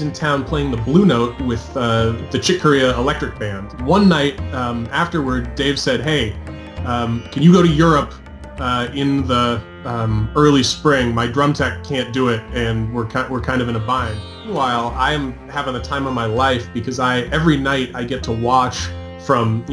in town playing the Blue Note with the Chick Corea Electric Band. One night afterward, Dave said, "Hey, can you go to Europe in the early spring? My drum tech can't do it, and we're kind of in a bind." Meanwhile, I am having the time of my life because every night I get to watch from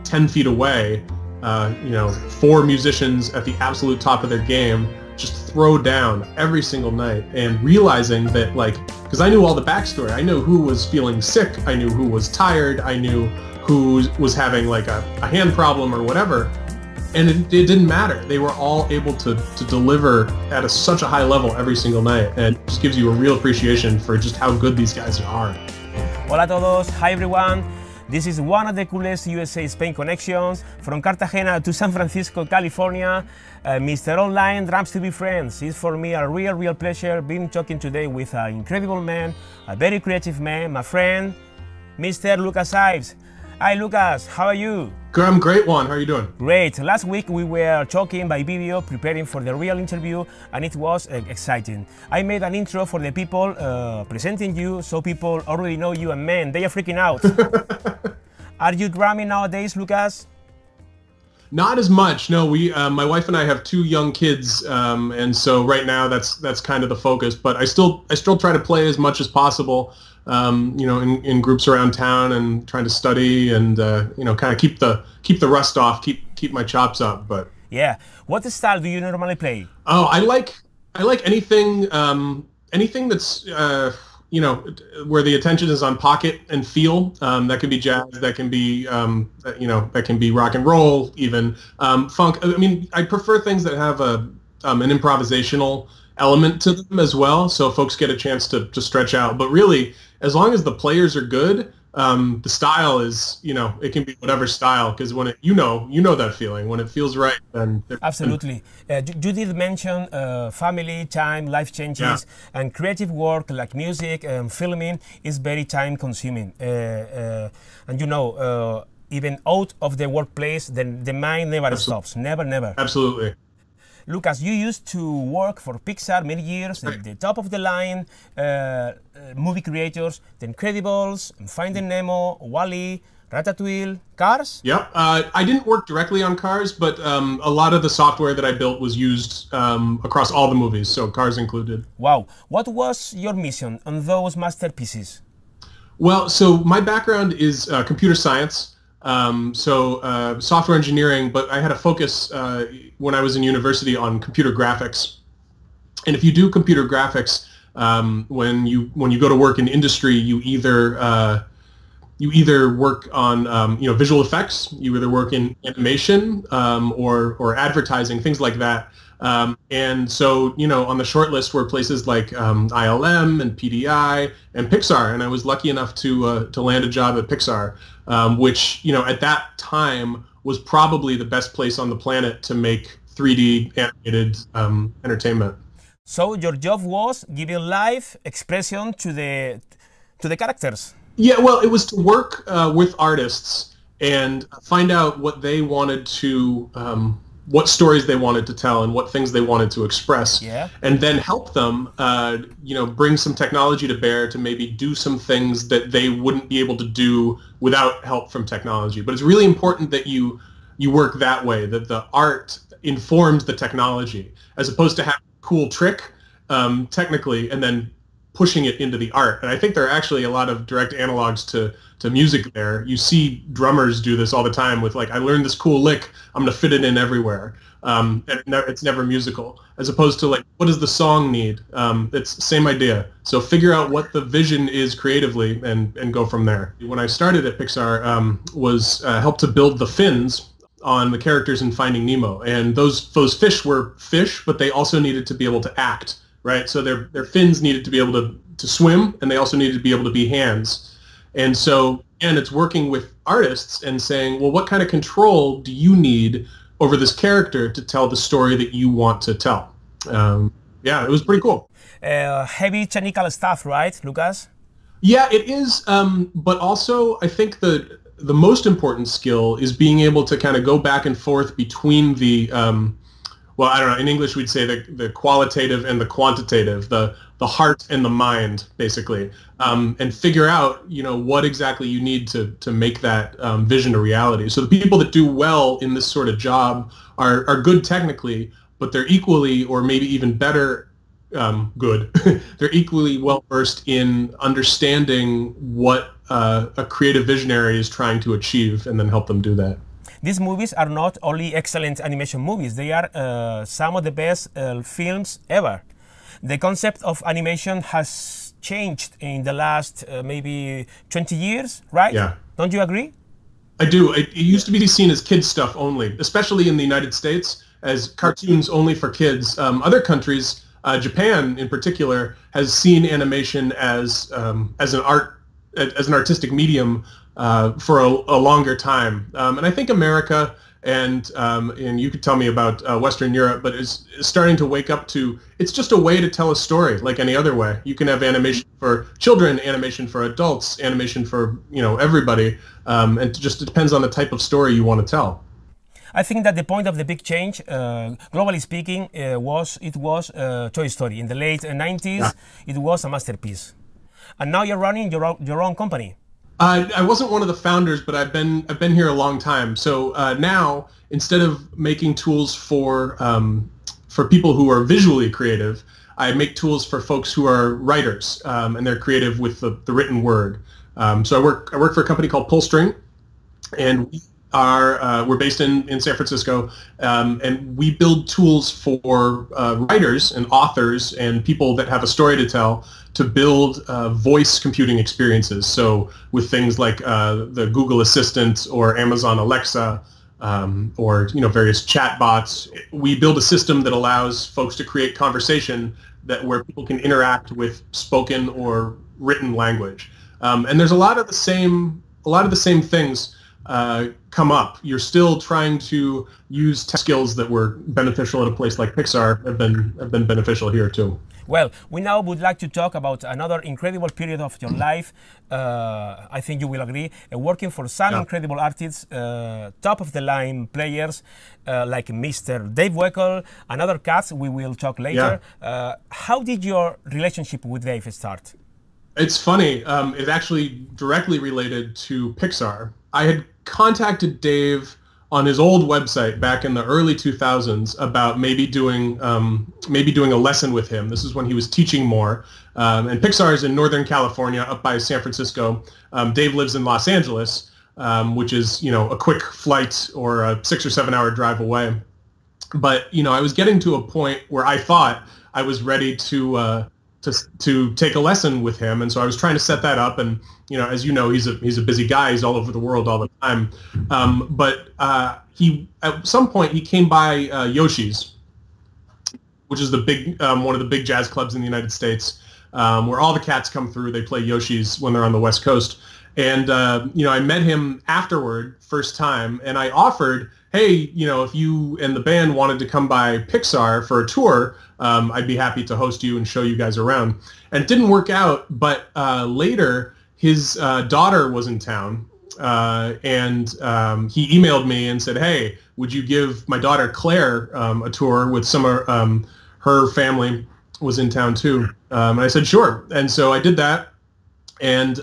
10 feet away, 4 musicians at the absolute top of their game just throw down every single night, and realizing that, because I knew all the backstory. I knew who was feeling sick, I knew who was tired, I knew who was having a hand problem or whatever, and it didn't matter. They were all able to deliver at such a high level every single night, and it just gives you a real appreciation for just how good these guys are. Hola a todos, hi everyone. This is one of the coolest USA-Spain connections from Cartagena to San Francisco, California. Mr. Online Drums TV friends, it's for me a real pleasure being talking today with an incredible man, a very creative man, my friend, Mr. LUCAS IVES. Hi Lucas, how are you? I'm great, Juan. How are you doing? Great. Last week we were talking by video, preparing for the real interview, and it was exciting. I made an intro for the people presenting you, so people already know you, and man, they are freaking out. Are you drumming nowadays, Lucas? Not as much. No, my wife and I have 2 young kids, and so right now that's kind of the focus. But I still try to play as much as possible. In groups around town, and trying to study and kind of keep the rust off, keep my chops up. But yeah, what style do you normally play? Oh, I like anything that's where the attention is on pocket and feel. That can be jazz, that can be that can be rock and roll, even funk. I mean, I prefer things that have an improvisational element to them as well, so folks get a chance to stretch out. But really, as long as the players are good, the style is, it can be whatever style, because when you know that feeling, when it feels right, then absolutely. You did mention family, time, life changes, and creative work like music and filming is very time consuming. And even out of the workplace, the mind never stops, never. Absolutely. Lucas, you used to work for PIXAR many years, the top of the line movie creators, The Incredibles, Finding Nemo, Wall-E, Ratatouille, Cars? Yep. I didn't work directly on Cars, but a lot of the software that I built was used across all the movies, so Cars included. Wow. What was your mission on those masterpieces? Well, so my background is computer science. Software engineering, but I had a focus when I was in university on computer graphics. And if you do computer graphics, when you go to work in industry, you either work on visual effects, you either work in animation or advertising, things like that. And so, on the short list were places like ILM and PDI and PIXAR, and I was lucky enough to land a job at PIXAR, which, at that time was probably the best place on the planet to make 3D animated entertainment. So your job was giving live expression to the characters? Yeah, well, it was to work with artists and find out what they wanted to what stories they wanted to tell and what things they wanted to express, and then help them, bring some technology to bear to maybe do some things that they wouldn't be able to do without help from technology. But it's really important that you work that way, that the art informs the technology, as opposed to having a cool trick technically and then pushing it into the art. And I think there are actually a lot of direct analogs to music there. You see drummers do this all the time with I learned this cool lick, I'm going to fit it in everywhere. And it's never musical. As opposed to what does the song need? It's the same idea. So figure out what the vision is creatively and go from there. When I started at PIXAR, was helped to build the fins on the characters in Finding Nemo. And those fish were fish, but they also needed to be able to act. Right, so their fins needed to be able to swim, and they also needed to be able to be hands. And so, again, it's working with artists and saying, well, what kind of control do you need over this character to tell the story that you want to tell? Yeah, it was pretty cool. Heavy technical stuff, right, Lucas? Yeah, it is. But also, I think the most important skill is being able to kind of go back and forth between the well, I don't know, in English we'd say the qualitative and the quantitative, the heart and the mind, basically, and figure out, what exactly you need to make that vision a reality. So the people that do well in this sort of job are good technically, but they're equally, or maybe even better, good. They're equally well versed in understanding what a creative visionary is trying to achieve, and then help them do that. These movies are not only excellent animation movies, they are some of the best films ever. The concept of animation has changed in the last maybe 20 years, right? Yeah. Don't you agree? I do. It used to be seen as kids stuff only, especially in the United States, as cartoons only for kids. Other countries, Japan in particular, has seen animation as an artistic medium for a longer time. And I think America and you could tell me about Western Europe, but is starting to wake up to, it's just a way to tell a story like any other way. You can have animation for children, animation for adults, animation for everybody, and it just depends on the type of story you want to tell. I think that the point of the big change, globally speaking, was Toy Story. In the late 90s, yeah. It was a masterpiece. And now you're running your own company. I wasn't one of the founders, but I've been here a long time. So now, instead of making tools for people who are visually creative, I make tools for folks who are writers, and they're creative with the written word. So I work for a company called Pullstring, and we're based in San Francisco, and we build tools for writers and authors and people that have a story to tell to build voice computing experiences. So with things like the Google Assistant or Amazon Alexa, or various chat bots, we build a system that allows folks to create conversation where people can interact with spoken or written language. And there's a lot of the same things come up. You're still trying to use tech skills that were beneficial at a place like PIXAR have been beneficial here too. Well, we now would like to talk about another incredible period of your life. I think you will agree, working for some incredible artists, top of the line players like Mr. Dave Weckl and other cats we will talk later. Yeah. How did your relationship with Dave start? It's funny. It's actually directly related to PIXAR. I had contacted Dave on his old website back in the early 2000s about maybe doing a lesson with him. This is when he was teaching more. And PIXAR is in Northern California, up by San Francisco. Dave lives in Los Angeles, which is a quick flight or a 6 or 7 hour drive away. But I was getting to a point where I thought I was ready to take a lesson with him, and so I was trying to set that up. And as you know, he's a busy guy. He's all over the world all the time. But he at some point he came by Yoshi's, which is the big one of the big jazz clubs in the United States, where all the cats come through. They play Yoshi's when they're on the West Coast. And I met him afterward, first time, and I offered, hey, if you and the band wanted to come by PIXAR for a tour, I'd be happy to host you and show you guys around. And it didn't work out, but later his daughter was in town, and he emailed me and said, hey, would you give my daughter Claire a tour with some of her family was in town too. And I said, sure. And so I did that, and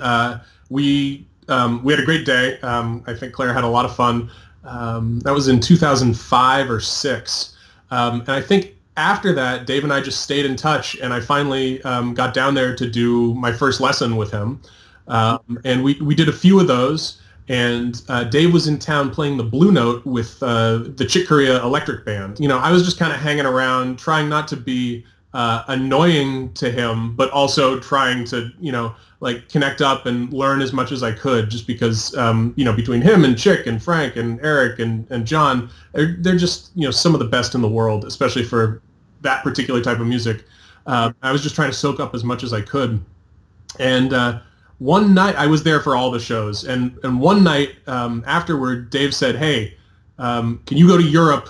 we had a great day. I think Claire had a lot of fun. That was in 2005 or 6. And I think after that, Dave and I just stayed in touch, and I finally got down there to do my first lesson with him. And we did a few of those, and Dave was in town playing the Blue Note with the Chick Corea Electric Band. I was just kind of hanging around, trying not to be annoying to him, but also trying to, connect up and learn as much as I could, just because, between him and Chick and Frank and Eric and John, they're just, some of the best in the world, especially for that particular type of music. I was just trying to soak up as much as I could. And one night, I was there for all the shows, and one night afterward, Dave said, hey, can you go to Europe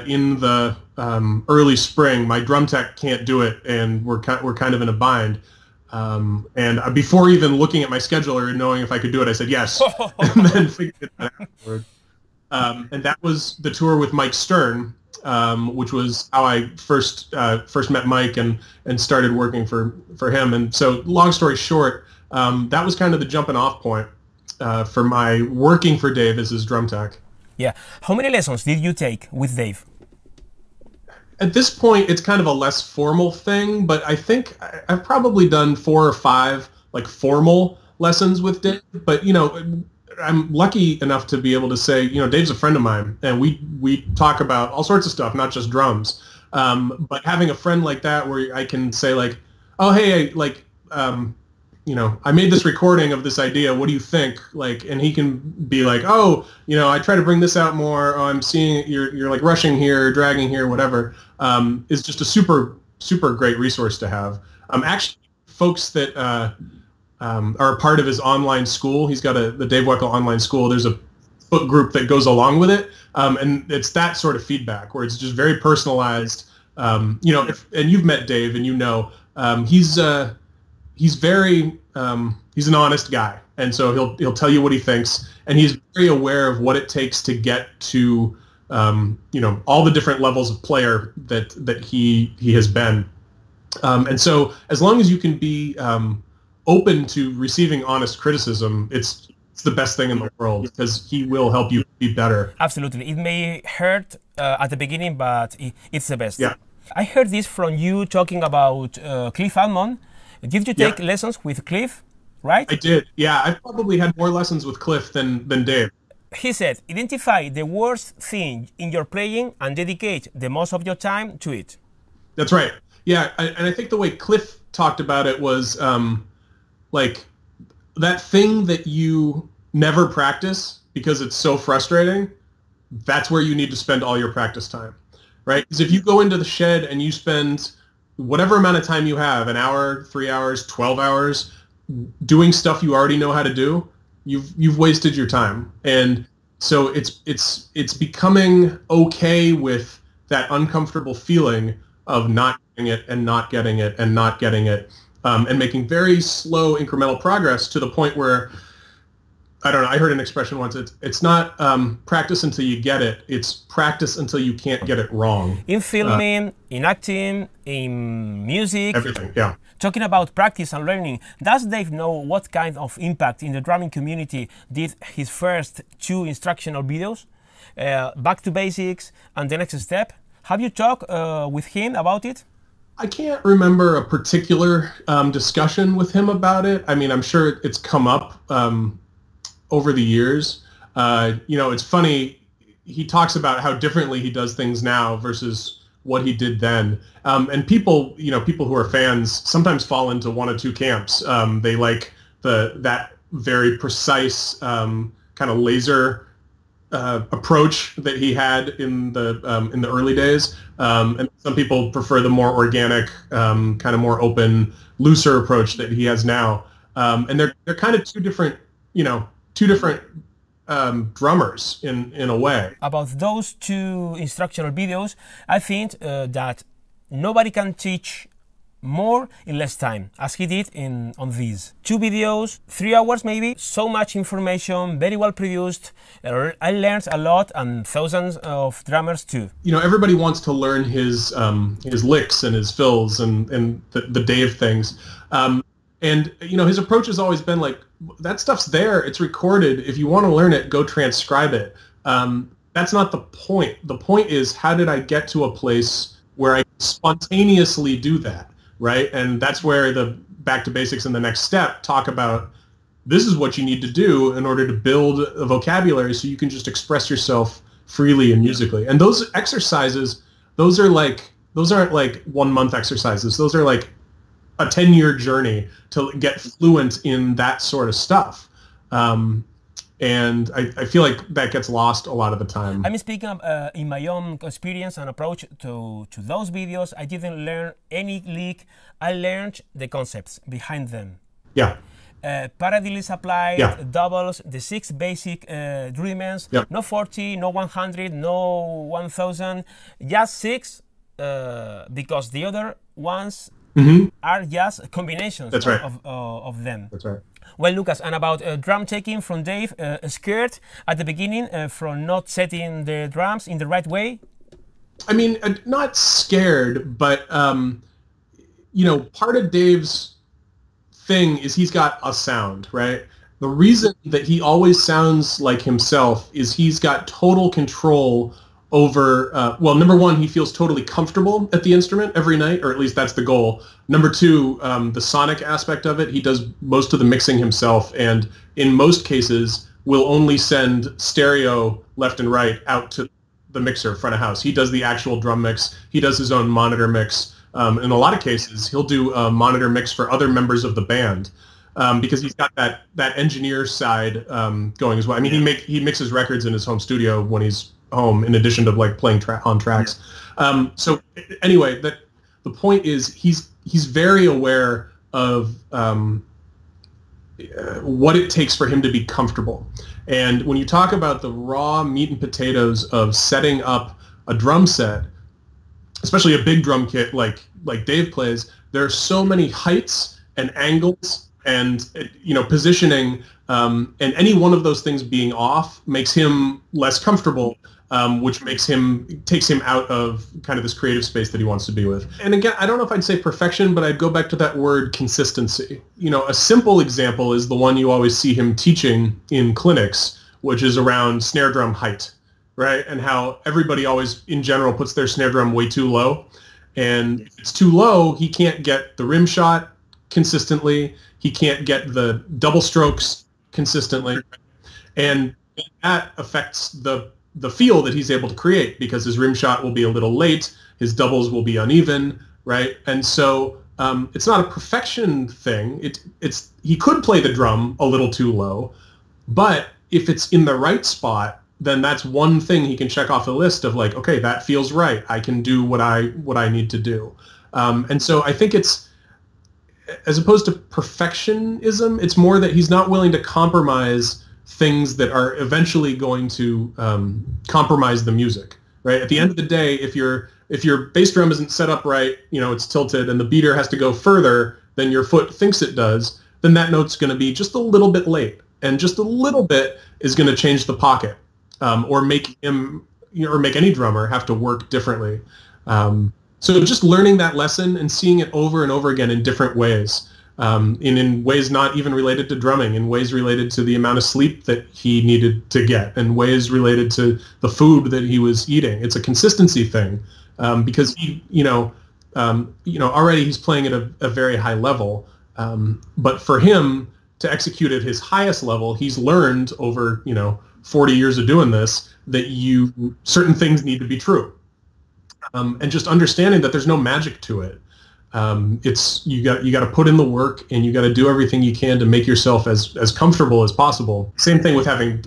in the early spring? My drum tech can't do it, and we're kind of in a bind. And before even looking at my schedule or knowing if I could do it, I said yes, and then figured it out afterward. And that was the tour with Mike Stern, which was how I first met Mike and started working for him. And so, long story short, that was kind of the jumping off point for my working for Dave as his drum tech. Yeah. How many lessons did you take with Dave? At this point, it's kind of a less formal thing, but I think I've probably done 4 or 5 like formal lessons with Dave. But I'm lucky enough to be able to say, Dave's a friend of mine, and we talk about all sorts of stuff, not just drums. But having a friend like that, where I can say like, oh hey, I made this recording of this idea. What do you think? Like, and he can be like, oh, I try to bring this out more. Oh, I'm seeing you're like rushing here, dragging here, whatever. Is just a super great resource to have. Actually, folks that are a part of his online school. He's got the Dave Weckl online school. There's a book group that goes along with it, and it's that sort of feedback where it's just very personalized. And you've met Dave, and he's very he's an honest guy, and so he'll tell you what he thinks, and he's very aware of what it takes to get to all the different levels of player that he has been, and so as long as you can be open to receiving honest criticism, it's the best thing in the world, because he will help you be better. Absolutely. It may hurt at the beginning, but it's the best. Yeah. I heard this from you talking about Cliff Almond. Did you take lessons with Cliff, right? I did. Yeah, I've probably had more lessons with Cliff than Dave. He said, identify the worst thing in your playing and dedicate the most of your time to it. That's right. Yeah, and I think the way Cliff talked about it was like that thing that you never practice because it's so frustrating, that's where you need to spend all your practice time, right? Because if you go into the shed and you spend whatever amount of time you have, an hour, 3 hours, 12 hours, doing stuff you already know how to do, you've wasted your time. And so it's becoming okay with that uncomfortable feeling of not getting it and not getting it and not getting it, and making very slow incremental progress to the point where, I don't know, I heard an expression once, it's not practice until you get it, it's practice until you can't get it wrong. In filming, in acting, in music. Everything, yeah. Talking about practice and learning, does Dave know what kind of impact in the drumming community did his first 2 instructional videos, Back to Basics and The Next Step? Have you talked with him about it? I can't remember a particular discussion with him about it. I mean, I'm sure it's come up over the years. It's funny, he talks about how differently he does things now versus what he did then. And people who are fans sometimes fall into one of 2 camps. They like that very precise kind of laser approach that he had in the early days. And some people prefer the more organic, kind of more open, looser approach that he has now. And they're kind of two different drummers in a way. About those 2 instructional videos, I think that nobody can teach more in less time, as he did on these 2 videos, 3 hours maybe, so much information, very well produced. I learned a lot, and thousands of drummers too. Everybody wants to learn his licks and his fills and the Dave things. And his approach has always been like, that stuff's there, it's recorded. If you want to learn it, go transcribe it. That's not the point. The point is, how did I get to a place where I spontaneously do that, right? And that's where the Back to Basics and The Next Step talk about, this is what you need to do in order to build a vocabulary so you can just express yourself freely and musically. And those exercises, those aren't like 1-month exercises. Those are like a 10-year journey to get fluent in that sort of stuff. And I feel like that gets lost a lot of the time. I'm speaking in my own experience and approach to those videos. I didn't learn any lick. I learned the concepts behind them. Yeah. Paradiddle is applied, doubles, the 6 basic rudiments, no 40, no 100, no 1000, just 6, because the other ones are just combinations of them. That's right. Well, Lucas, and about drum taking from Dave, scared at the beginning from not setting the drums in the right way? I mean, not scared, but you know, part of Dave's thing is he's got a sound, right? The reason that he always sounds like himself is he's got total control over, well, number one, he feels totally comfortable at the instrument every night, or at least that's the goal. Number two, the sonic aspect of it, he does most of the mixing himself, and in most cases will only send stereo left and right out to the mixer front of house. He does the actual drum mix. He does his own monitor mix. In a lot of cases, he'll do a monitor mix for other members of the band because he's got that engineer side going as well. I mean, he mixes records in his home studio when he's home, in addition to like playing on tracks. So anyway, the point is he's very aware of what it takes for him to be comfortable. And when you talk about the raw meat and potatoes of setting up a drum set, especially a big drum kit like Dave plays, there are so many heights and angles and, you know, positioning, and any one of those things being off makes him less comfortable, which takes him out of kind of this creative space that he wants to be with. And again, I don't know if I'd say perfection, but I'd go back to that word consistency. You know, a simple example is the one you always see him teaching in clinics, which is around snare drum height, right? And how everybody always, in general, puts their snare drum way too low. And if it's too low, he can't get the rim shot consistently. He can't get the double strokes consistently. And that affects the feel that he's able to create, because his rim shot will be a little late, his doubles will be uneven, right? And so it's not a perfection thing. He could play the drum a little too low, but if it's in the right spot, then that's one thing he can check off the list of like, okay, that feels right. I can do what I need to do. And so I think it's, as opposed to perfectionism, it's more that he's not willing to compromise things that are eventually going to compromise the music, right? At the end of the day, if your bass drum isn't set up right, you know, it's tilted and the beater has to go further than your foot thinks it does, then that note's going to be just a little bit late, and just a little bit is going to change the pocket, or make him, you know, or make any drummer have to work differently. So just learning that lesson and seeing it over and over again in different ways, in ways not even related to drumming, in ways related to the amount of sleep that he needed to get, and ways related to the food that he was eating. It's a consistency thing, because he, already he's playing at a very high level, but for him to execute at his highest level, he's learned over 40 years of doing this that certain things need to be true. And just understanding that there's no magic to it. It's you got to put in the work, and you got to do everything you can to make yourself as comfortable as possible. Same thing with having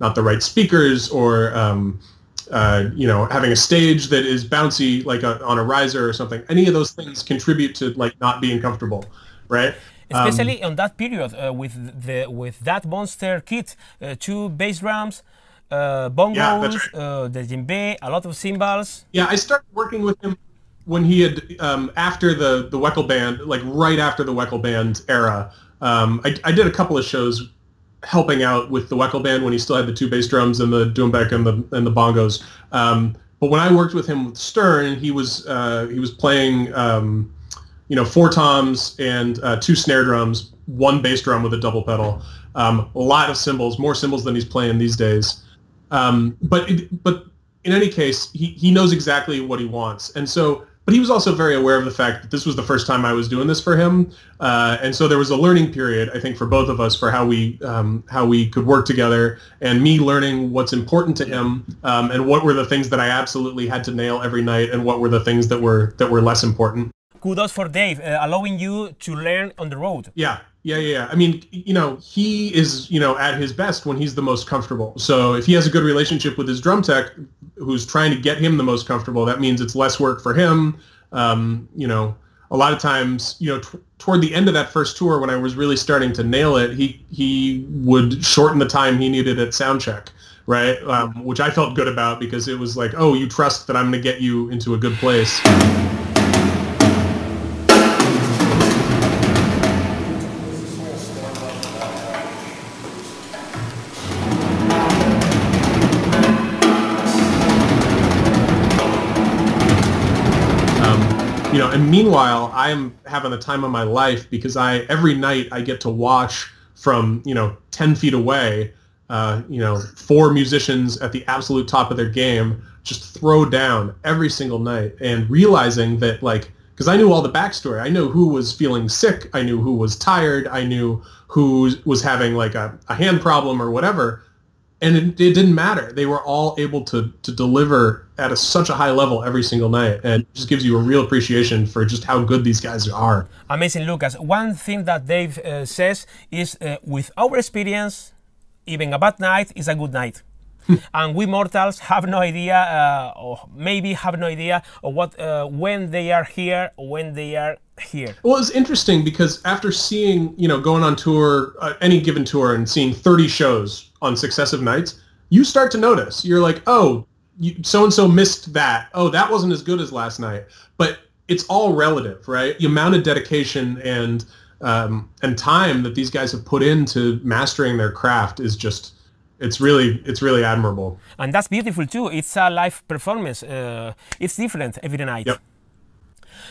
not the right speakers, or having a stage that is bouncy, like on a riser or something. Any of those things contribute to like not being comfortable, right? Especially on that period with that monster kit, 2 bass drums, bongos, yeah, that's right. The djembe, a lot of cymbals. Yeah, I started working with him when he had, after the Weckl band, like right after the Weckl band era. I did a couple of shows helping out with the Weckl band when he still had the 2 bass drums and the doumbek and the bongos. But when I worked with him with Stern, he was playing 4 toms and 2 snare drums, 1 bass drum with a double pedal, a lot of cymbals, more cymbals than he's playing these days. But in any case, he knows exactly what he wants, and so. But he was also very aware of the fact that this was the first time I was doing this for him, and so there was a learning period, I think, for both of us for how we could work together, and me learning what's important to him, and what were the things that I absolutely had to nail every night, and what were the things that were less important. Kudos for Dave, allowing you to learn on the road. Yeah. I mean, he is, at his best when he's the most comfortable. So if he has a good relationship with his drum tech, who's trying to get him the most comfortable, that means it's less work for him. A lot of times, toward the end of that first tour, when I was really starting to nail it, he would shorten the time he needed at sound check, right? Which I felt good about, because it was like, oh, you trust that I'm going to get you into a good place. and meanwhile, I'm having the time of my life because every night I get to watch from, 10 feet away, 4 musicians at the absolute top of their game just throw down every single night, and realizing that, like, because I knew all the backstory. I knew who was feeling sick. I knew who was tired. I knew who was having like a hand problem or whatever. And it didn't matter. They were all able to deliver at such a high level every single night. And it just gives you a real appreciation for just how good these guys are. Amazing, Lucas. One thing that Dave says is, with our experience, even a bad night is a good night. And we mortals have no idea, or maybe have no idea of what, when they are here, when they are here. Well, it's interesting because after seeing, going on tour, any given tour, and seeing 30 shows on successive nights, you start to notice. You're like, oh, so-and-so missed that. Oh, that wasn't as good as last night. But it's all relative, right? The amount of dedication and time that these guys have put into mastering their craft is just... It's really admirable. And that's beautiful too. It's a live performance. It's different every night. Yep.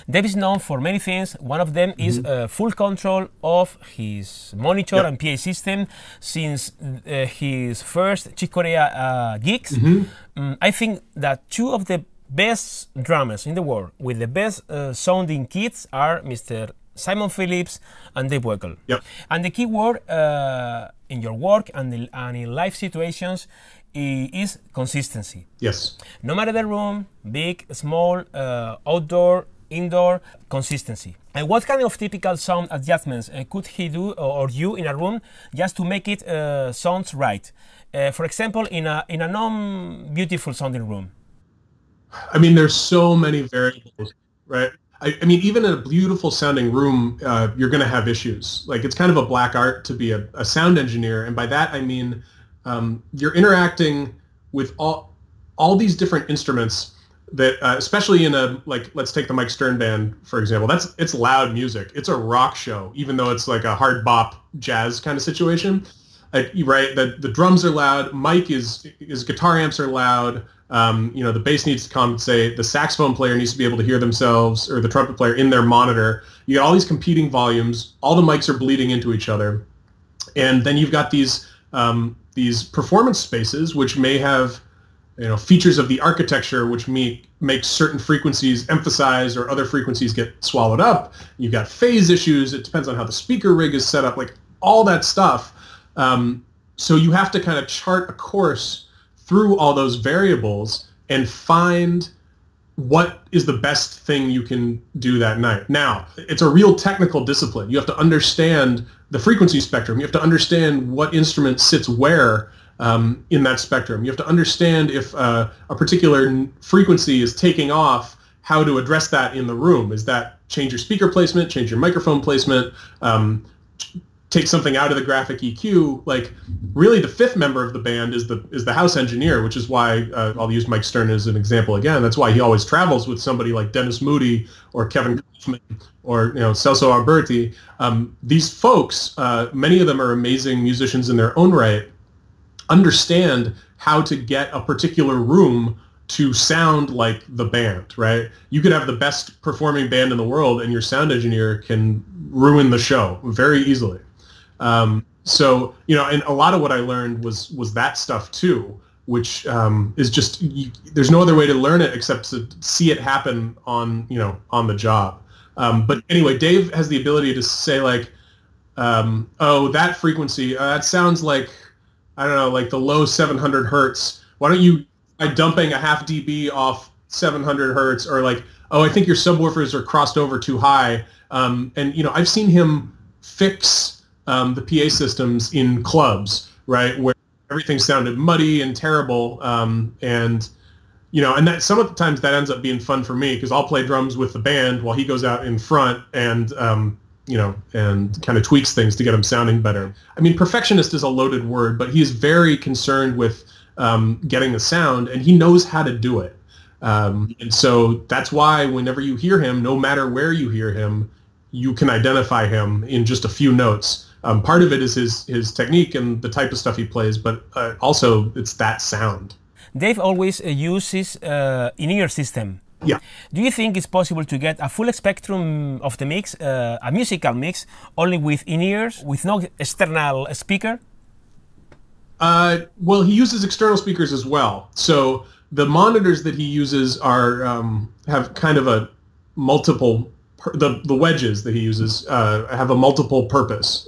Dave is known for many things. One of them is full control of his monitor and PA system since his first Korea gigs. I think that 2 of the best drummers in the world with the best sounding kits are Mr. Simon Phillips and Dave Weckl. Yep. And the key word in your work and in live situations is consistency. Yes. No matter the room, big, small, outdoor, indoor, consistency. And what kind of typical sound adjustments could he do or you in a room just to make it sound right? For example, in a non-beautiful sounding room. I mean, there's so many variables, right? I mean, even in a beautiful sounding room, you're going to have issues. Like, it's kind of a black art to be a sound engineer. And by that, I mean, you're interacting with all these different instruments that, especially in let's take the Mike Stern Band, for example. It's loud music. It's a rock show, even though it's like a hard bop jazz kind of situation. Right? The drums are loud. Mike his guitar amps are loud. The bass needs to compensate. The saxophone player needs to be able to hear themselves, or the trumpet player in their monitor. You got all these competing volumes. All the mics are bleeding into each other, and then you've got these performance spaces which may have features of the architecture which make certain frequencies emphasize or other frequencies get swallowed up. You've got phase issues. It depends on how the speaker rig is set up. Like all that stuff. So you have to kind of chart a course through all those variables and find what is the best thing you can do that night. Now, it's a real technical discipline. You have to understand the frequency spectrum. You have to understand what instrument sits where in that spectrum. You have to understand if a particular frequency is taking off, how to address that in the room. Is that change your speaker placement, change your microphone placement, take something out of the graphic EQ. Like, really, the 5th member of the band is the house engineer, which is why I'll use Mike Stern as an example again. That's why he always travels with somebody like Dennis Moody or Kevin Kaufman or Celso Alberti. These folks, many of them are amazing musicians in their own right, understand how to get a particular room to sound like the band, right? You could have the best performing band in the world and your sound engineer can ruin the show very easily. So, and a lot of what I learned was that stuff too, which is just, there's no other way to learn it except to see it happen on the job. But anyway, Dave has the ability to say like, oh, that frequency, that sounds like, I don't know, like the low 700 hertz. Why don't you try dumping a half dB off 700 hertz, or like, oh, I think your subwoofers are crossed over too high. And I've seen him fix the PA systems in clubs, right, where everything sounded muddy and terrible, and that some of the times that ends up being fun for me because I'll play drums with the band while he goes out in front and and kind of tweaks things to get him sounding better. I mean, perfectionist is a loaded word, but he is very concerned with getting the sound, and he knows how to do it. And so that's why whenever you hear him, no matter where you hear him, you can identify him in just a few notes. Part of it is his technique and the type of stuff he plays, but also it's that sound. Dave always uses in-ear system Yeah. Do you think it's possible to get a full spectrum of the mix, a musical mix, only with in-ears, with no external speaker? Well, he uses external speakers as well. So the monitors that he uses are have kind of a multiple. The wedges that he uses have a multiple purpose.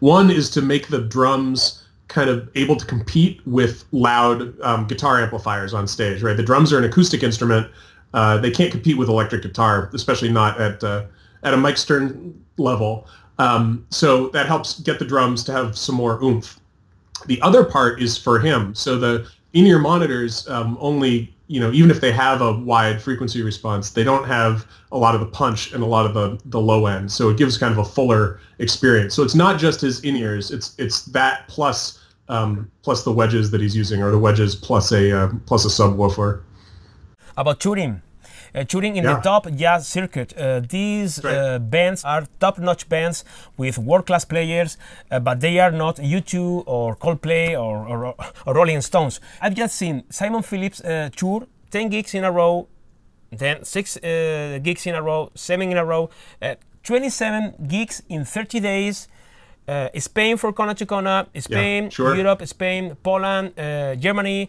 One is to make the drums kind of able to compete with loud guitar amplifiers on stage. Right, the drums are an acoustic instrument. They can't compete with electric guitar, especially not at a Mike Stern level. So that helps get the drums to have some more oomph. The other part is for him. So the in-ear monitors only, even if they have a wide frequency response, they don't have a lot of the punch and a lot of the low end. So it gives kind of a fuller experience. So it's not just his in-ears. It's that plus the wedges that he's using, or the wedges plus a subwoofer. About touring. Touring in the top jazz circuit. These bands are top-notch bands with world-class players, but they are not U2 or Coldplay or Rolling Stones. I've just seen Simon Phillips tour 10 gigs in a row, then 6 gigs in a row, 7 in a row, 27 gigs in 30 days. Spain for Kona to Kona, Spain, Europe, Spain, Poland, Germany.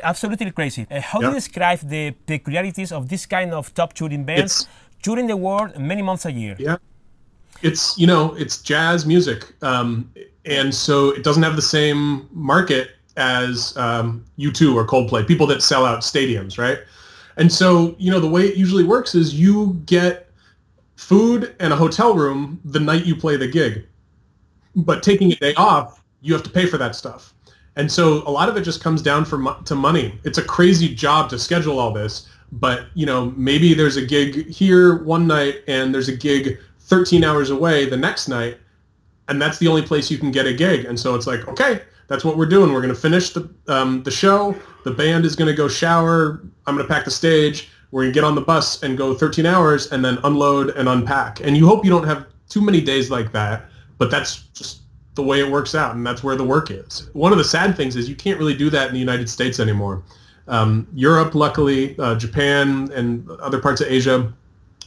Absolutely crazy. How do you describe the peculiarities of this kind of top touring bands touring the world many months a year? Yeah, it's jazz music, and so it doesn't have the same market as U2 or Coldplay, people that sell out stadiums, right? And so the way it usually works is you get food and a hotel room the night you play the gig, but taking a day off, you have to pay for that stuff. And so a lot of it just comes down to money. It's a crazy job to schedule all this, but maybe there's a gig here one night and there's a gig 13 hours away the next night, and that's the only place you can get a gig. And so it's like, okay, that's what we're doing. We're going to finish the show. The band is going to go shower. I'm going to pack the stage. We're going to get on the bus and go 13 hours and then unload and unpack. And you hope you don't have too many days like that, but that's just the way it works out, and that's where the work is. One of the sad things is you can't really do that in the United States anymore. Europe, luckily, Japan and other parts of Asia,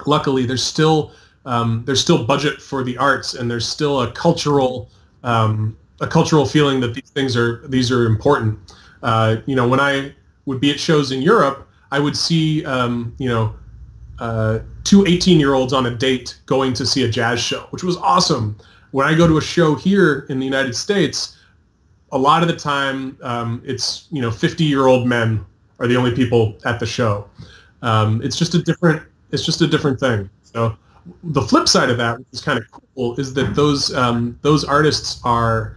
luckily, there's still budget for the arts, and there's still a cultural feeling that these are important. When I would be at shows in Europe, I would see two 18-year-olds on a date going to see a jazz show, which was awesome. When I go to a show here in the United States, a lot of the time it's 50-year-old men are the only people at the show. It's just a different thing. So the flip side of that, which is kind of cool, is that those artists are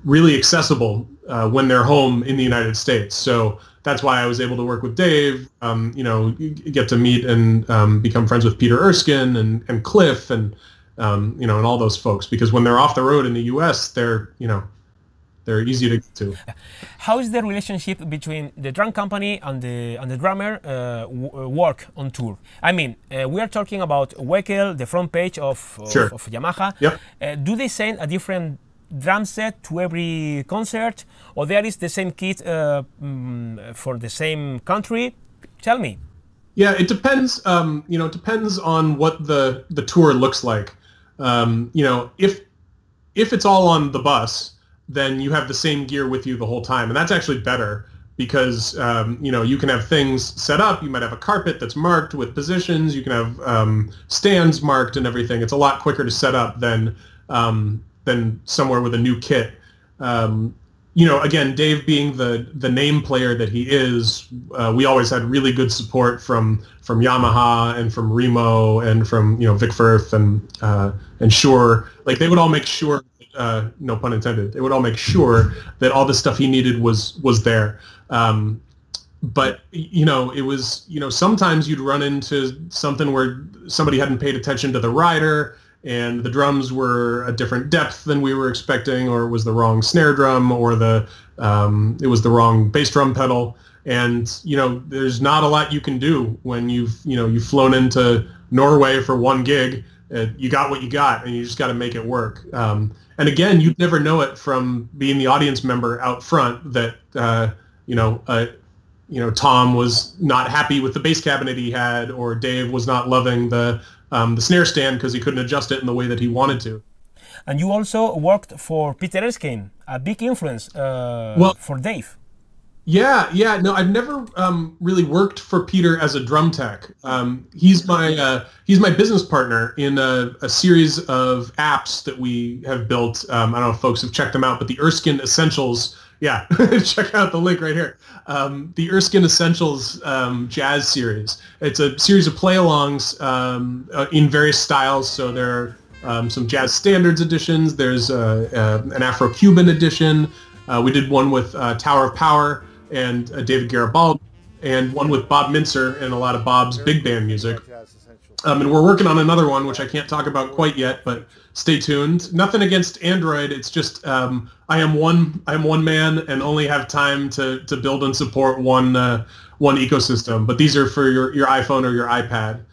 really accessible when they're home in the United States. So that's why I was able to work with Dave. Get to meet and become friends with Peter Erskine and Cliff and all those folks, because when they're off the road in the U.S., they're easy to get to. How is the relationship between the drum company and the drummer work on tour? I mean, we are talking about Weckl, the front page of Yamaha. Yep. Do they send a different drum set to every concert, or there is the same kit for the same country? Tell me. Yeah, it depends. It depends on what the tour looks like. If it's all on the bus, then you have the same gear with you the whole time, and that's actually better because you can have things set up. You might have a carpet that's marked with positions. You can have stands marked and everything. It's a lot quicker to set up than somewhere with a new kit. Again, Dave being the name player that he is, we always had really good support from Yamaha and from Remo and from Vic Firth and Shure. Like, they would all make sure, no pun intended, they would all make sure that all the stuff he needed was there. But it was sometimes you'd run into something where somebody hadn't paid attention to the rider, and the drums were a different depth than we were expecting, or it was the wrong snare drum, or it was the wrong bass drum pedal. And there's not a lot you can do when you've flown into Norway for one gig. You got what you got, and you just got to make it work. And again, you'd never know it from being the audience member out front that Tom was not happy with the bass cabinet he had, or Dave was not loving the snare stand because he couldn't adjust it in the way that he wanted to. And you also worked for Peter Erskine, a big influence for Dave. Yeah. No, I've never really worked for Peter as a drum tech. He's my business partner in a series of apps that we have built. I don't know if folks have checked them out, but the Erskine Essentials. Yeah, check out the link right here. The Erskine Essentials jazz series. It's a series of play-alongs in various styles. So there are some jazz standards editions. There's an Afro-Cuban edition. We did one with Tower of Power and David Garibaldi, and one with Bob Mintzer and a lot of Bob's big band music. And we're working on another one, which I can't talk about quite yet, but stay tuned. Nothing against Android. It's just I am one man and only have time to build and support one ecosystem. But these are for your iPhone or your iPad.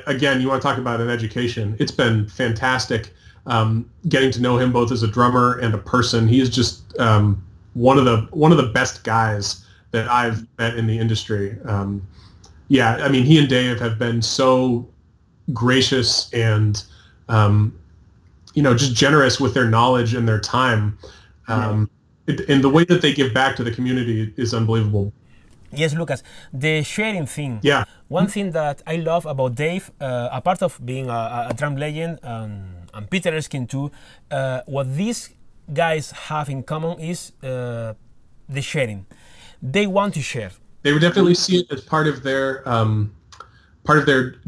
Again, you want to talk about an education. It's been fantastic getting to know him both as a drummer and a person. He is just one of the best guys that I've met in the industry. Yeah, I mean, he and Dave have been so gracious and just generous with their knowledge and their time. And the way that they give back to the community is unbelievable. Yes, Lucas, the sharing thing. Yeah. One thing that I love about Dave, apart of being a drum legend and Peter Erskine too, what these guys have in common is the sharing. They want to share. They would definitely see it as part of their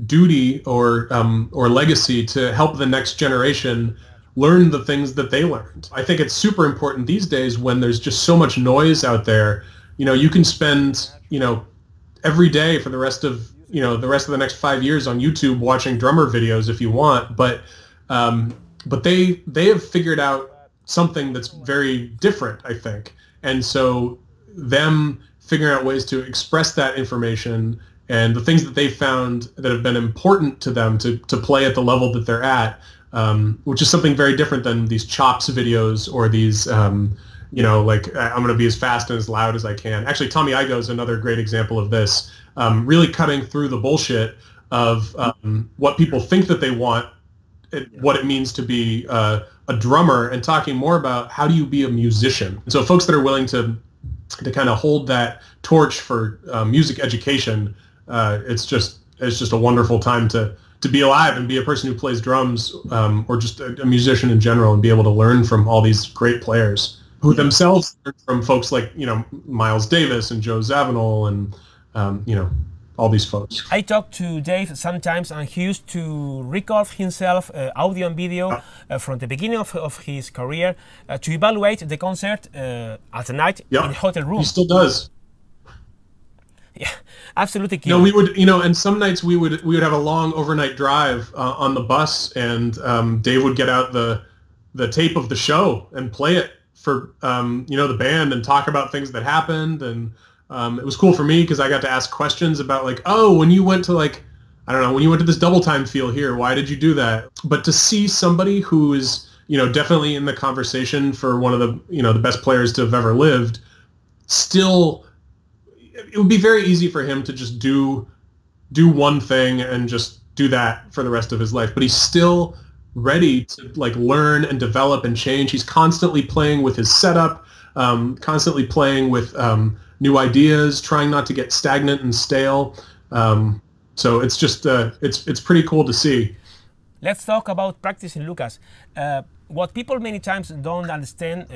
duty or legacy to help the next generation learn the things that they learned. I think it's super important these days when there's just so much noise out there. You can spend every day for the rest of the next 5 years on YouTube watching drummer videos if you want, but they have figured out something that's very different, I think. And so them figuring out ways to express that information and the things that they found that have been important to them to play at the level that they're at, which is something very different than these chops videos or these, like I'm going to be as fast and as loud as I can. Actually, Tommy Igoe is another great example of this, really cutting through the bullshit of what people think that they want, what it means to be a drummer, and talking more about how do you be a musician. And so folks that are willing to kind of hold that torch for music education, it's just a wonderful time to be alive and be a person who plays drums, or just a musician in general, and be able to learn from all these great players who themselves learn from folks like Miles Davis and Joe Zawinul and all these folks. I talk to Dave sometimes, and he used to record himself audio and video from the beginning of his career to evaluate the concert at night in the hotel room. He still does. Yeah, absolutely. No, we would, and some nights we would have a long overnight drive on the bus, and Dave would get out the tape of the show and play it for the band and talk about things that happened. And it was cool for me because I got to ask questions about when you went to when you went to this double time feel here, why did you do that? But to see somebody who is definitely in the conversation for one of the the best players to have ever lived, still, it would be very easy for him to just do one thing and just do that for the rest of his life. But he's still ready to learn and develop and change. He's constantly playing with his setup, constantly playing with new ideas, trying not to get stagnant and stale. So it's just it's pretty cool to see. Let's talk about practicing, Lucas. What people many times don't understand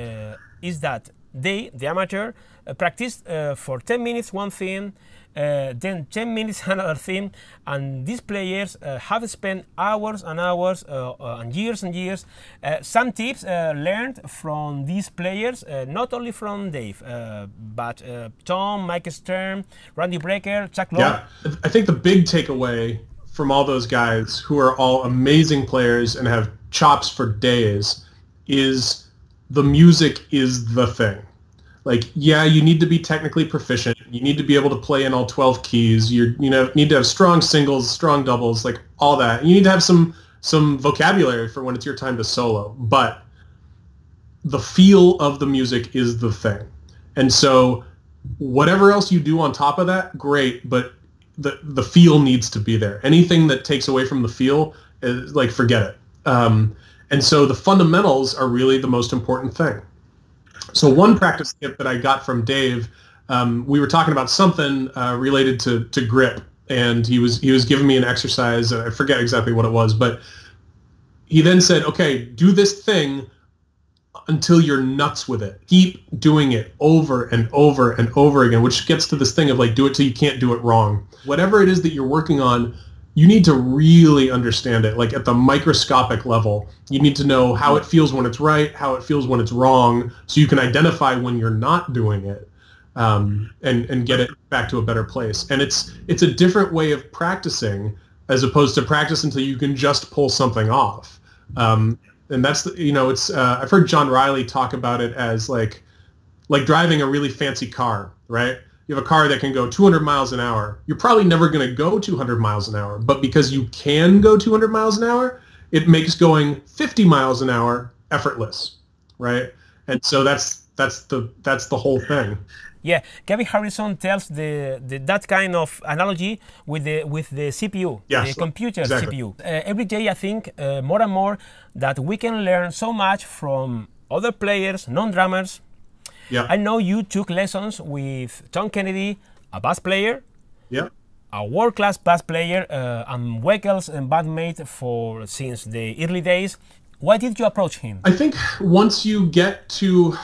is that they, the amateur, practice for 10 minutes one thing, then 10 minutes another thing, and these players have spent hours and hours and years. Some tips learned from these players, not only from Dave, but Tom, Mike Stern, Randy Brecker, Chuck Lowe. Yeah, I think the big takeaway from all those guys who are all amazing players and have chops for days is the music is the thing. Yeah, you need to be technically proficient. You need to be able to play in all 12 keys. You need to have strong singles, strong doubles, all that. You need to have some vocabulary for when it's your time to solo. But the feel of the music is the thing. And so whatever else you do on top of that, great, but the feel needs to be there. Anything that takes away from the feel, is, like, forget it. And so the fundamentals are really the most important thing. So one practice tip that I got from Dave, we were talking about something related to grip, and he was giving me an exercise. I forget exactly what it was, but he then said, okay, do this thing until you're nuts with it. Keep doing it over and over and over again, which gets to this thing of, like, do it till you can't do it wrong. Whatever it is that you're working on, you need to really understand it, like at the microscopic level. You need to know how it feels when it's right, how it feels when it's wrong, so you can identify when you're not doing it, and get it back to a better place. And it's a different way of practicing as opposed to practice until you can just pull something off. And that's, it's I've heard John Riley talk about it as like driving a really fancy car, right? You have a car that can go 200 miles an hour. You're probably never going to go 200 miles an hour, but because you can go 200 miles an hour, it makes going 50 miles an hour effortless, right? And so that's the whole thing. Yeah, Gavin Harrison tells that kind of analogy with the CPU, yes, the computer exactly. CPU. Every day I think more and more that we can learn so much from other players, non-drummers. Yeah. I know you took lessons with Tom Kennedy, a bass player, yeah, a world-class bass player, and Weckl and bandmate since the early days. Why did you approach him? I think once you get to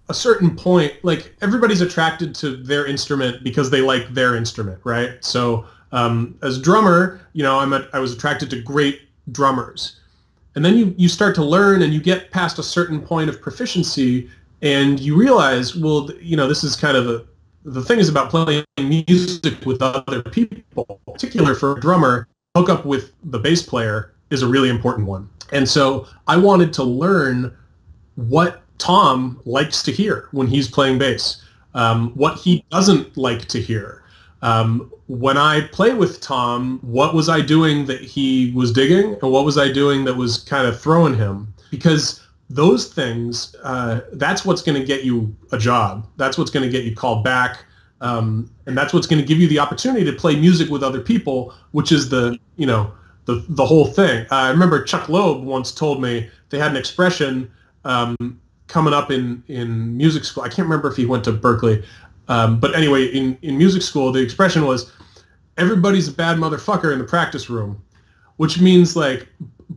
a certain point, like, everybody's attracted to their instrument because they like their instrument, right? So as a drummer, I was attracted to great drummers. And then you start to learn and you get past a certain point of proficiency, and you realize, well, this is kind of the thing is about playing music with other people, in particular for a drummer, hook up with the bass player is a really important one. And so I wanted to learn what Tom likes to hear when he's playing bass, what he doesn't like to hear. When I play with Tom, what was I doing that he was digging, and what was I doing that was kind of throwing him? Because those things, that's what's going to get you a job. That's what's going to get you called back, and that's what's going to give you the opportunity to play music with other people, which is the whole thing. I remember Chuck Loeb once told me they had an expression coming up in music school. I can't remember if he went to Berkeley, but anyway, in music school, the expression was, everybody's a bad motherfucker in the practice room, which means, like,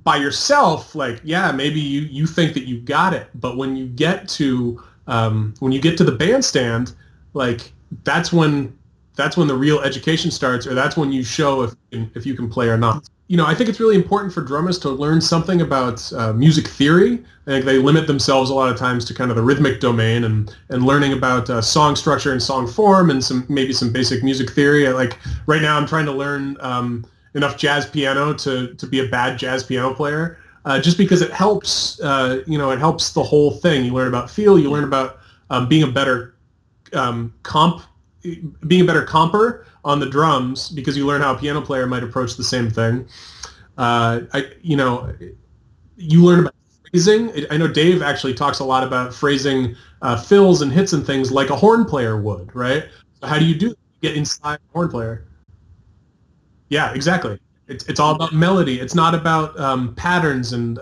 by yourself, like, yeah, maybe you think that you got it, but when you get to the bandstand, like, that's when the real education starts, or that's when you show if you can play or not. I think it's really important for drummers to learn something about music theory. I think they limit themselves a lot of times to kind of the rhythmic domain and learning about song structure and song form and maybe some basic music theory. Like, right now I'm trying to learn enough jazz piano to be a bad jazz piano player, just because it helps, it helps the whole thing. You learn about feel, you learn about being a better comper on the drums, because you learn how a piano player might approach the same thing. You learn about phrasing. I know Dave actually talks a lot about phrasing fills and hits and things like a horn player would, right? So how do you do that? Get inside a horn player? Yeah, exactly. It's all about melody. It's not about patterns and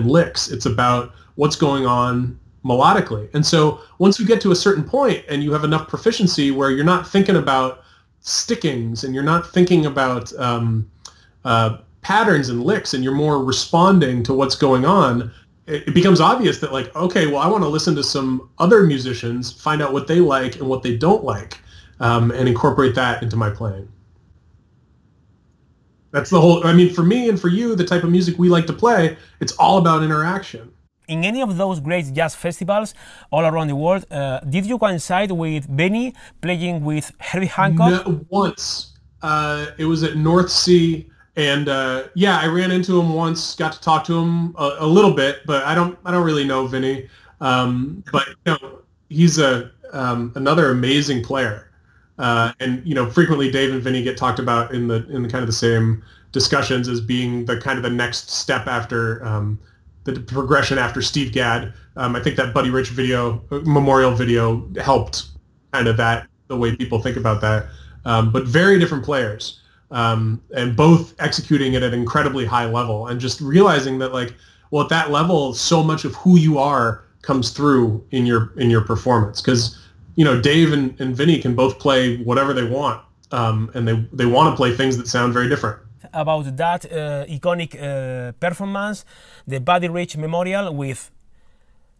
licks. It's about what's going on melodically. And so once you get to a certain point and you have enough proficiency where you're not thinking about stickings and you're not thinking about patterns and licks, and you're more responding to what's going on, it becomes obvious that, like, okay, well, I want to listen to some other musicians, find out what they like and what they don't like, and incorporate that into my playing. That's the whole, for me and for you, the type of music we like to play, it's all about interaction. In any of those great jazz festivals all around the world, did you coincide with Vinnie playing with Herbie Hancock? No, once. It was at North Sea, and I ran into him once, got to talk to him a little bit, but I don't really know Vinnie. But he's another amazing player. And frequently Dave and Vinnie get talked about in the kind of the same discussions as being the kind of the next step after the progression after Steve Gadd. I think that Buddy Rich video, memorial video, helped kind of that the way people think about that. But very different players, and both executing it at an incredibly high level, and just realizing that, like, well, at that level, so much of who you are comes through in your performance. Because, you know, Dave and Vinnie can both play whatever they want, and they want to play things that sound very different. About that iconic performance, the Buddy Rich Memorial with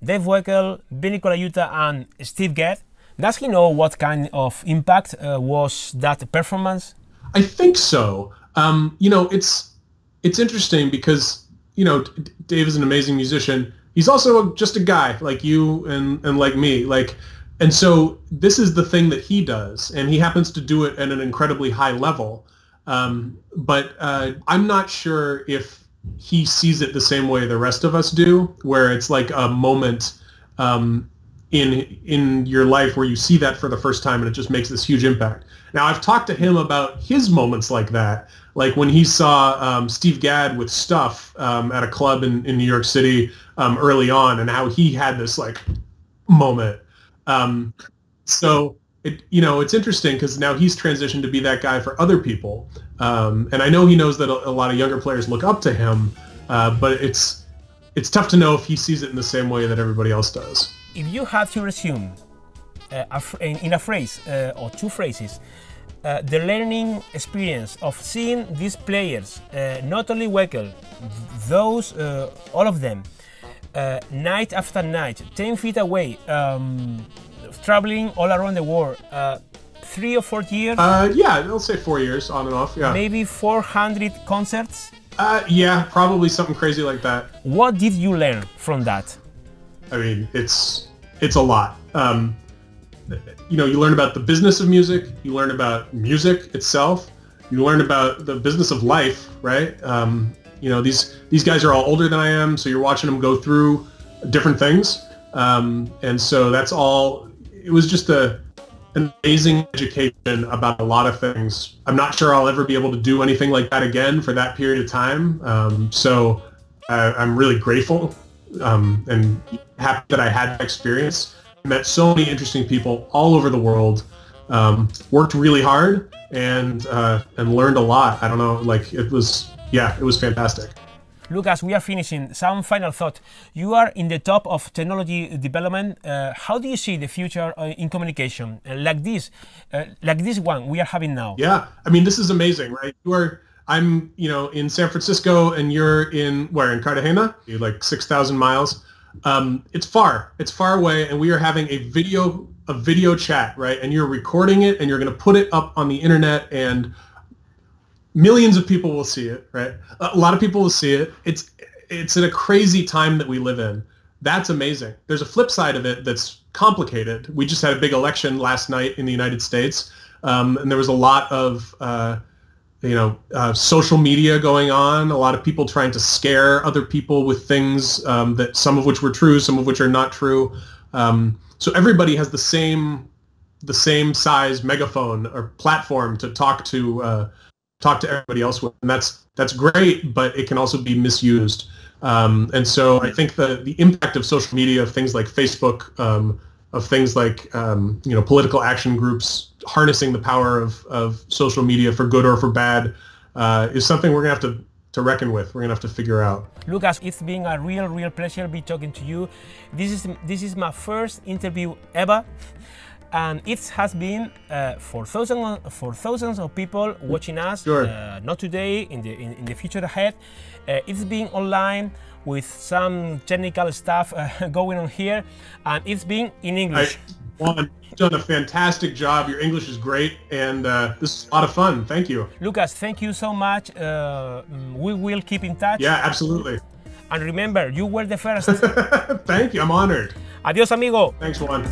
Dave Weckl, Vinnie Colaiuta, and Steve Gadd. Does he know what kind of impact was that performance? I think so. You know, it's interesting because, you know, Dave is an amazing musician. He's also just a guy like you and like me. Like, and so this is the thing that he does, and he happens to do it at an incredibly high level. But I'm not sure if he sees it the same way the rest of us do, where it's like a moment in your life where you see that for the first time and it just makes this huge impact. Now, I've talked to him about his moments like that, like when he saw Steve Gadd with Stuff at a club in New York City early on, and how he had this like moment. So you know, it's interesting because now he's transitioned to be that guy for other people, and I know he knows that a lot of younger players look up to him, but it's tough to know if he sees it in the same way that everybody else does. If you had to resume in a phrase or two phrases, the learning experience of seeing these players, not only Weckl, those, all of them, night after night, 10 feet away, traveling all around the world, 3 or 4 years? Yeah, I'll say 4 years, on and off, yeah. Maybe 400 concerts? Yeah, probably something crazy like that. What did you learn from that? I mean, it's a lot. You know, you learn about the business of music, you learn about music itself, you learn about the business of life, right? You know, these guys are all older than I am, so you're watching them go through different things. And so that's all, it was just an amazing education about a lot of things. I'm not sure I'll ever be able to do anything like that again for that period of time. So I'm really grateful and happy that I had that experience. I met so many interesting people all over the world, worked really hard and learned a lot. I don't know, like it was fantastic. Lucas, we are finishing. Some final thought. You are in the top of technology development. How do you see the future in communication like this one we are having now? Yeah, I mean, this is amazing, right? I'm, you know, in San Francisco, and you're in where? In Cartagena? You're like 6,000 miles. It's far away, and we are having a video chat, right? And you're recording it, and you're going to put it up on the internet, and millions of people will see it, right? A lot of people will see it. It's in a crazy time that we live in. That's amazing. There's a flip side of it that's complicated. We just had a big election last night in the United States, and there was a lot of social media going on, a lot of people trying to scare other people with things that some of which were true, some of which are not true. So everybody has the same size megaphone or platform to talk to everybody else with, and that's great, but it can also be misused. And so I think the impact of social media, of things like Facebook, of things like political action groups harnessing the power of social media for good or for bad, is something we're gonna have to reckon with. We're gonna have to figure out. Lucas, it's been a real pleasure be talking to you. This is my first interview ever. And it has been for thousands of people watching us. Sure. Not today, in the future ahead. It's been online with some technical stuff going on here, and it's been in English. Juan, you've done a fantastic job. Your English is great, and this is a lot of fun. Thank you. Lucas, thank you so much. We will keep in touch. Yeah, absolutely. And remember, you were the first. Thank you. I'm honored. Adiós, amigo. Thanks, Juan.